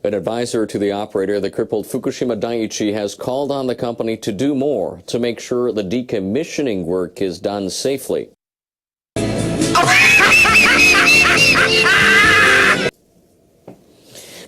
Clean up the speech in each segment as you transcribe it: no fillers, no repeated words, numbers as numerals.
An advisor to the operator, the crippled Fukushima Daiichi, has called on the company to do more to make sure the decommissioning work is done safely.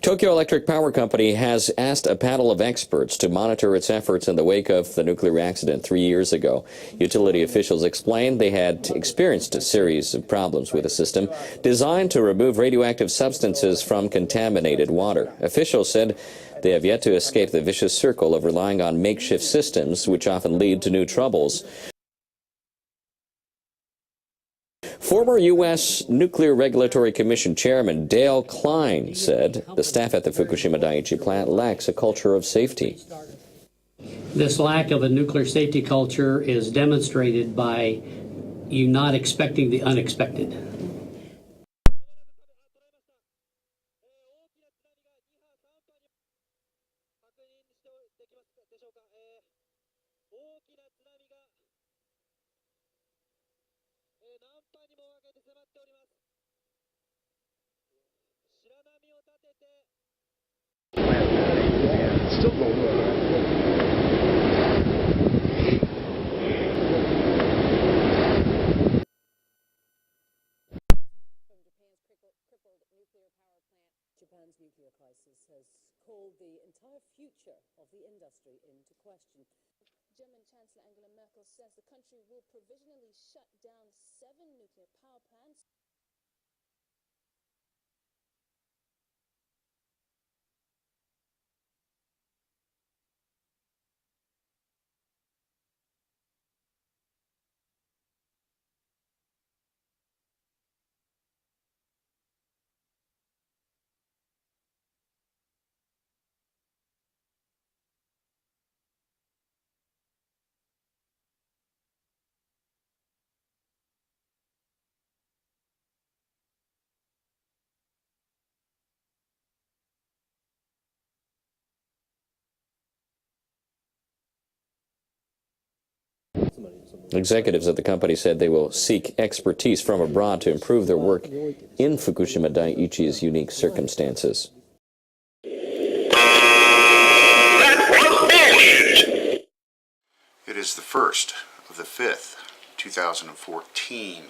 Tokyo Electric Power Company has asked a panel of experts to monitor its efforts in the wake of the nuclear accident 3 years ago. Utility officials explained they had experienced a series of problems with a system designed to remove radioactive substances from contaminated water. Officials said they have yet to escape the vicious circle of relying on makeshift systems, which often lead to new troubles. Former U.S. Nuclear Regulatory Commission Chairman Dale Klein said the staff at the Fukushima Daiichi plant lacks a culture of safety. This lack of a nuclear safety culture is demonstrated by you not expecting the unexpected. Japan's nuclear crisis has called the entire future of the industry into question. German Chancellor Angela Merkel says the country will provisionally shut down 7 nuclear power plants. Executives at the company said they will seek expertise from abroad to improve their work in Fukushima Daiichi's unique circumstances. It is the 1st of the 5th, 2014.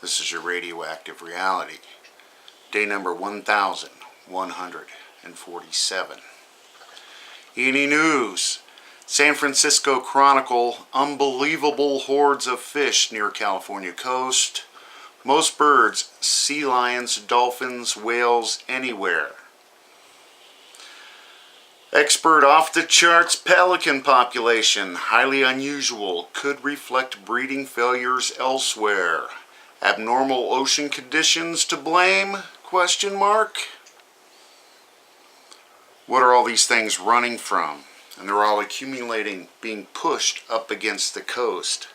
This is your radioactive reality. Day number 1147. E&E News. San Francisco Chronicle, unbelievable hordes of fish near California coast. Most birds, sea lions, dolphins, whales, anywhere. Expert off the charts pelican population, highly unusual, could reflect breeding failures elsewhere. Abnormal ocean conditions to blame? Question mark. What are all these things running from? And they're all accumulating, being pushed up against the coast.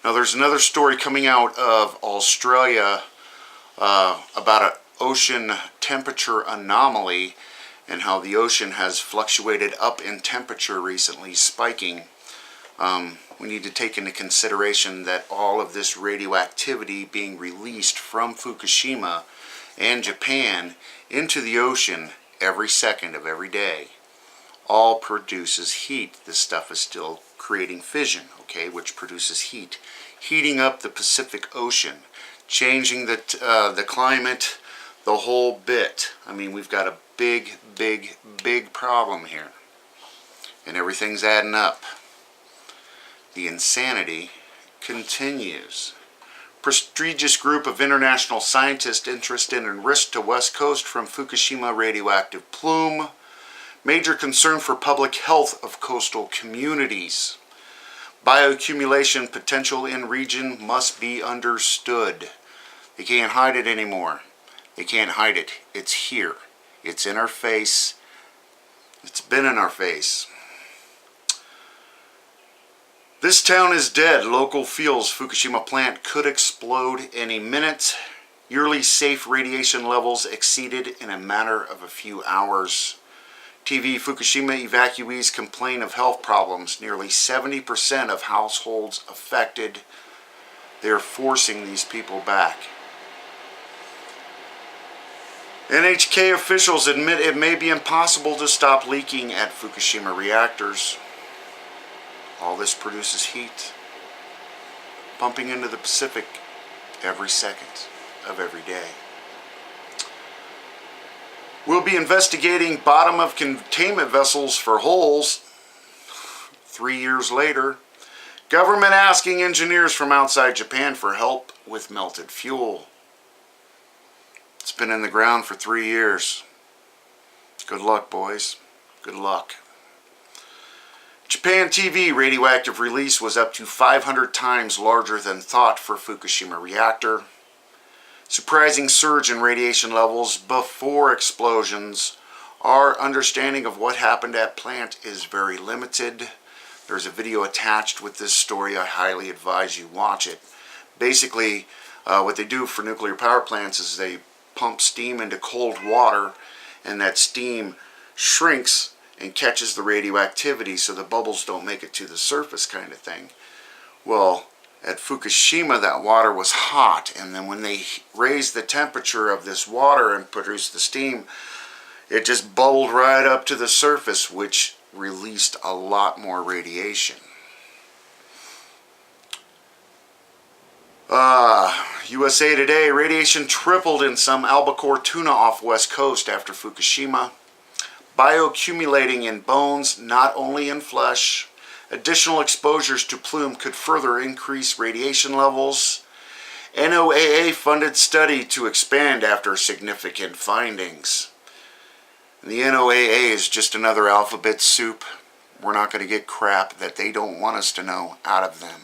Now there's another story coming out of Australia about an ocean temperature anomaly and how the ocean has fluctuated up in temperature recently, spiking. We need to take into consideration that all of this radioactivity being released from Fukushima and Japan into the ocean every second of every day all produces heat. This stuff is still creating fission, okay, which produces heat, heating up the Pacific Ocean, changing the climate, the whole bit. I mean, we've got a big problem here, and everything's adding up. The insanity continues. Prestigious group of international scientists interested in risk to West Coast from Fukushima radioactive plume. Major concern for public health of coastal communities. Bioaccumulation potential in region must be understood. They can't hide it anymore. They can't hide it. It's here. It's in our face. It's been in our face. This town is dead. Local feels Fukushima plant could explode any minute. Yearly safe radiation levels exceeded in a matter of a few hours. TV Fukushima evacuees complain of health problems. Nearly 70% of households affected. They're forcing these people back. NHK officials admit it may be impossible to stop leaking at Fukushima reactors. All this produces heat, pumping into the Pacific every second of every day. We'll be investigating bottom of containment vessels for holes. 3 years later, government asking engineers from outside Japan for help with melted fuel. It's been in the ground for 3 years. Good luck, boys. Good luck. Japan TV radioactive release was up to 500 times larger than thought for Fukushima reactor. Surprising surge in radiation levels before explosions. Our understanding of what happened at plant is very limited. There's a video attached with this story. I highly advise you watch it. Basically, what they do for nuclear power plants is they pump steam into cold water, and that steam shrinks and catches the radioactivity so the bubbles don't make it to the surface, kind of thing. Well, at Fukushima, that water was hot, and then when they raised the temperature of this water and produced the steam, it just bubbled right up to the surface, which released a lot more radiation. USA Today, radiation tripled in some albacore tuna off West Coast after Fukushima. Bioaccumulating in bones, not only in flesh. Additional exposures to plume could further increase radiation levels. NOAA funded study to expand after significant findings. And the NOAA is just another alphabet soup. We're not going to get crap that they don't want us to know out of them.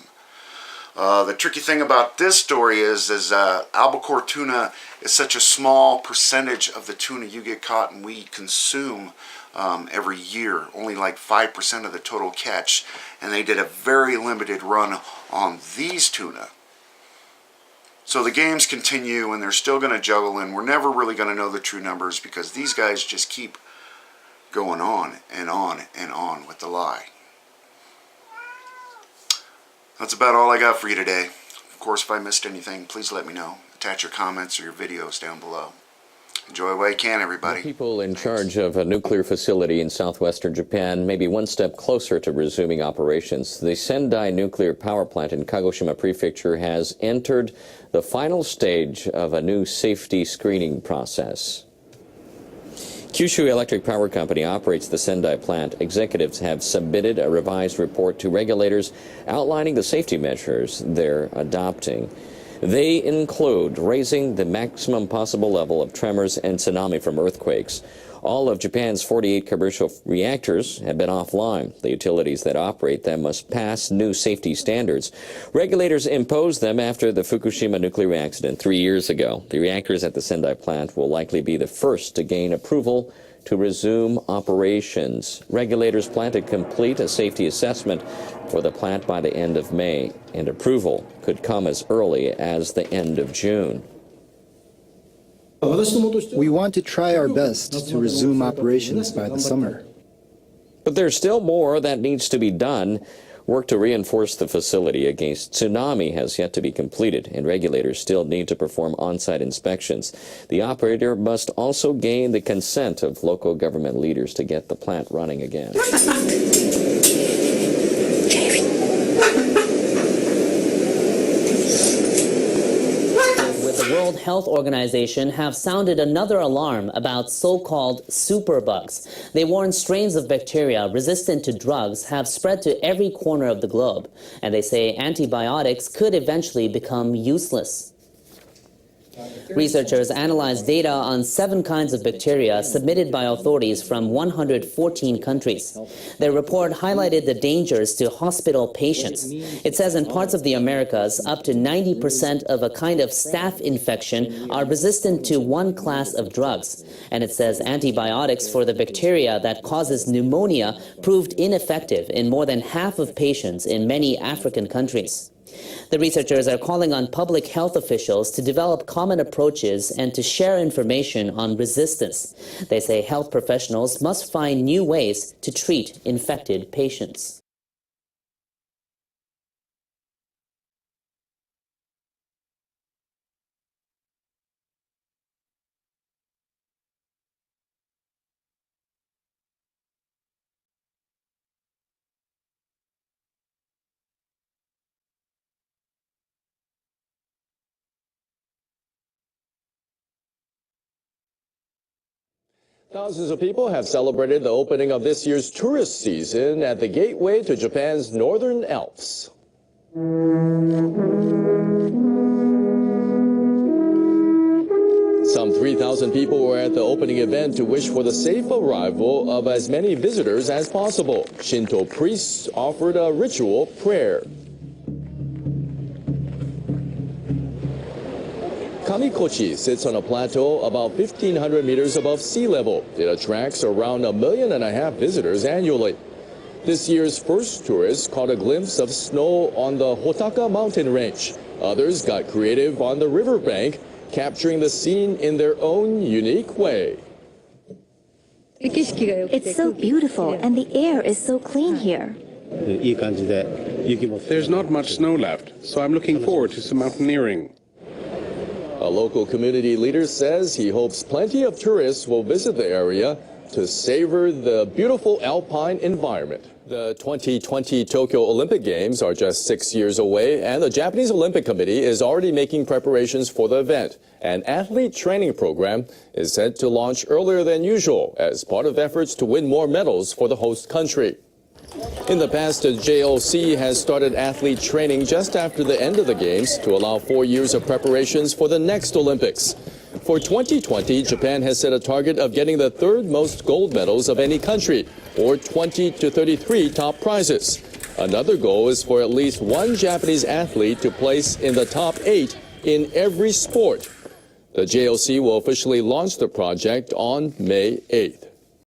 The tricky thing about this story is albacore tuna is such a small percentage of the tuna you get caught and we consume every year. Only like 5% of the total catch. And they did a very limited run on these tuna. So the games continue and they're still going to juggle, and we're never really going to know the true numbers because these guys just keep going on and on and on with the lie. That's about all I got for you today. Of course, if I missed anything, please let me know. Attach your comments or your videos down below. Enjoy while you can, everybody. People in charge of a nuclear facility in southwestern Japan may be one step closer to resuming operations. The Sendai nuclear power plant in Kagoshima Prefecture has entered the final stage of a new safety screening process. Kyushu Electric Power Company operates the Sendai plant. Executives have submitted a revised report to regulators outlining the safety measures they're adopting. They include raising the maximum possible level of tremors and tsunami from earthquakes. All of Japan's 48 commercial reactors have been offline. The utilities that operate them must pass new safety standards. Regulators imposed them after the Fukushima nuclear accident 3 years ago. The reactors at the Sendai plant will likely be the first to gain approval to resume operations. Regulators plan to complete a safety assessment for the plant by the end of May, and approval could come as early as the end of June. We want to try our best to resume operations by the summer. But there's still more that needs to be done. Work to reinforce the facility against tsunami has yet to be completed, and regulators still need to perform on-site inspections. The operator must also gain the consent of local government leaders to get the plant running again. The World Health Organization have sounded another alarm about so-called superbugs. They warn strains of bacteria resistant to drugs have spread to every corner of the globe, and they say antibiotics could eventually become useless. Researchers analyzed data on 7 kinds of bacteria submitted by authorities from 114 countries. Their report highlighted the dangers to hospital patients. It says in parts of the Americas, up to 90% of a kind of staph infection are resistant to one class of drugs. And it says antibiotics for the bacteria that causes pneumonia proved ineffective in more than half of patients in many African countries. The researchers are calling on public health officials to develop common approaches and to share information on resistance. They say health professionals must find new ways to treat infected patients. Thousands of people have celebrated the opening of this year's tourist season at the gateway to Japan's Northern Alps. Some 3,000 people were at the opening event to wish for the safe arrival of as many visitors as possible. Shinto priests offered a ritual prayer. Kamikochi sits on a plateau about 1,500 meters above sea level. It attracts around 1.5 million visitors annually. This year's first tourists caught a glimpse of snow on the Hotaka mountain range. Others got creative on the riverbank, capturing the scene in their own unique way. It's so beautiful, and the air is so clean here. There's not much snow left, so I'm looking forward to some mountaineering. A local community leader says he hopes plenty of tourists will visit the area to savor the beautiful alpine environment. The 2020 Tokyo Olympic Games are just 6 years away, and the Japanese Olympic Committee is already making preparations for the event. An athlete training program is set to launch earlier than usual as part of efforts to win more medals for the host country. In the past, the JOC has started athlete training just after the end of the Games to allow 4 years of preparations for the next Olympics. For 2020, Japan has set a target of getting the third most gold medals of any country, or 20 to 33 top prizes. Another goal is for at least one Japanese athlete to place in the top 8 in every sport. The JOC will officially launch the project on May 8th.